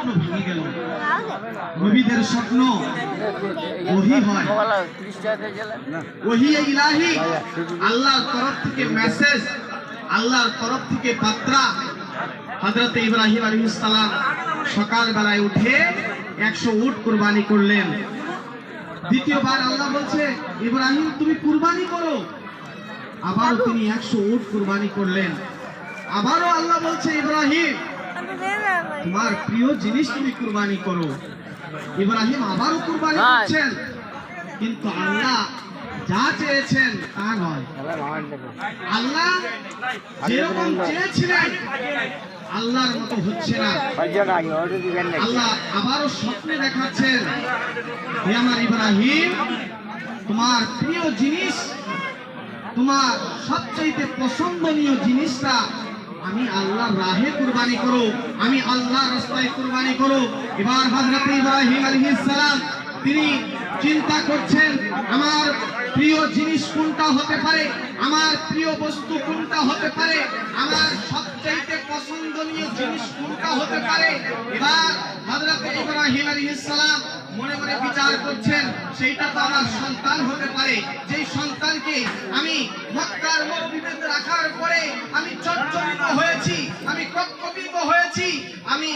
স্বপ্ন ভেঙে গেল। নবীদের স্বপ্ন ওহী হয়, ওহী ইলাহি, আল্লাহর তরফ থেকে মেসেজ, আল্লাহর তরফ থেকে বার্তা। হযরত ইব্রাহিম আলাইহিস সালাম সকাল বেলায় উঠে 100 উট কুরবানি করলেন। দ্বিতীয়বার আল্লাহ বলছে ইব্রাহিম তুমি কুরবানি করো, আবারও তিনি 100 উট কুরবানি করলেন। আবারও আল্লাহ বলছে ইব্রাহিম তোমার প্রিয় জিনিস তুমি কুরবানি করো। ইব্রাহিম আবারও কুরবানি করছেন, কিন্তু আল্লাহ যা চেয়েছেন তা নয়। আল্লাহ যেরকম চেয়েছিলেন আল্লাহর মতো হচ্ছে না। আল্লাহ আবারও স্বপ্নে দেখাচ্ছেন, হে আমার ইব্রাহিম তোমার প্রিয় জিনিস, তোমার সবচেয়ে পছন্দনীয় জিনিসটা আমি আল্লাহর রাহে কুরবানি করো, আমি আল্লাহর রাস্তায় কুরবানি করো। এবার হযরত ইব্রাহিম আলাইহিস সালাম তিনি চিন্তা করছেন আমার প্রিয় জিনিস কোনটা হতে পারে, আমার প্রিয় বস্তু কোনটা হতে পারে, আমার সবচেয়ে পছন্দনীয় জিনিস কোনটা হতে পারে। এবার হযরত ইব্রাহিম আলাইহিস সালাম মনে মনে বিচার করছেন সেইটা তো আমার সন্তান হতে পারে, যেই সন্তানকে আমি মক্কার মসজিদে রাখার পরে আমি চঞ্চলিত হয়েছি, আমি কম্পিত হয়েছি, আমি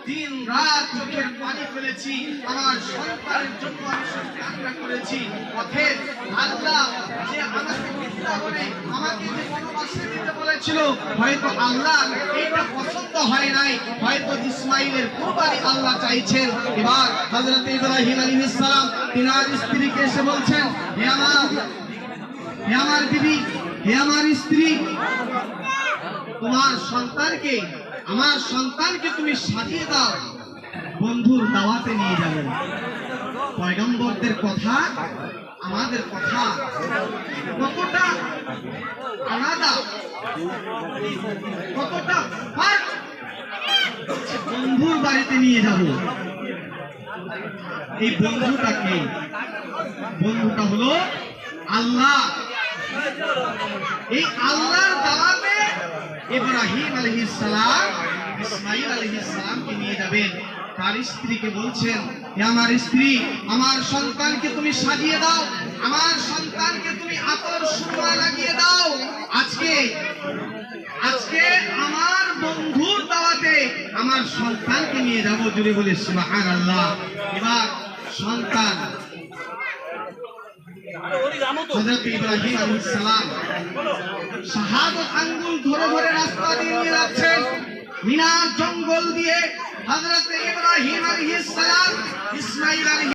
দিন রাত চোখের পানি ফেলেছি, আমার সন্তানের জন্য আমি কান্না করেছি। অতএব আল্লাহ যে আমাকে বিদ্যা করে আমাকে যে বনবাসে দিতে বলেছিল, হয়তো আল্লাহ এটা পছন্দ হয় নাই, হয়তো ইসমাইলের কুরবানি আল্লাহ চাইছেন। এবার হযরত ইব্রাহিম আলাইহিস সালাম তিনার স্ত্রীকে এসে বলছেন, হে আমার বিবি, হে আমার স্ত্রী, তোমার সন্তানকে, আমার সন্তানকে তুমি সাজিয়ে দাও, বন্ধুর দাওয়াতে নিয়ে যাবেন। পয়গম্বরদের কথা আমাদের কথা কতটা আলাদা, কতটা ফারাক। বন্ধুর বাড়িতে নিয়ে যাব, এই বন্ধুটা কে? বন্ধুটা হলো আল্লাহ। এই আল্লাহর দাওয়াতে ইব্রাহিম আলাইহিস সালাম ইসমাঈল আলাইহিস সালামকে নিয়ে যাবেন। তার স্ত্রীকে বলছেন, হে আমার স্ত্রী, আমার সন্তানকে তুমি সাজিয়ে দাও, আমার সন্তানকে তুমি আতর সুরা লাগিয়ে দাও। আজকে আমার বন্ধুর দাওয়াতে আমার সন্তানকে নিয়ে যাব। জুড়ে বলে সুবহানাল্লাহ। এবার সন্তান হযরত ইব্রাহিম আলাইহিস সালাম শাহাদাত আঙ্গুল ধরে ধরে রাস্তা দিয়ে নিয়ে যাচ্ছেন, মিনার জঙ্গল দিয়ে। হযরত ইব্রাহিম আলাইহিস সালাম ইসমাঈল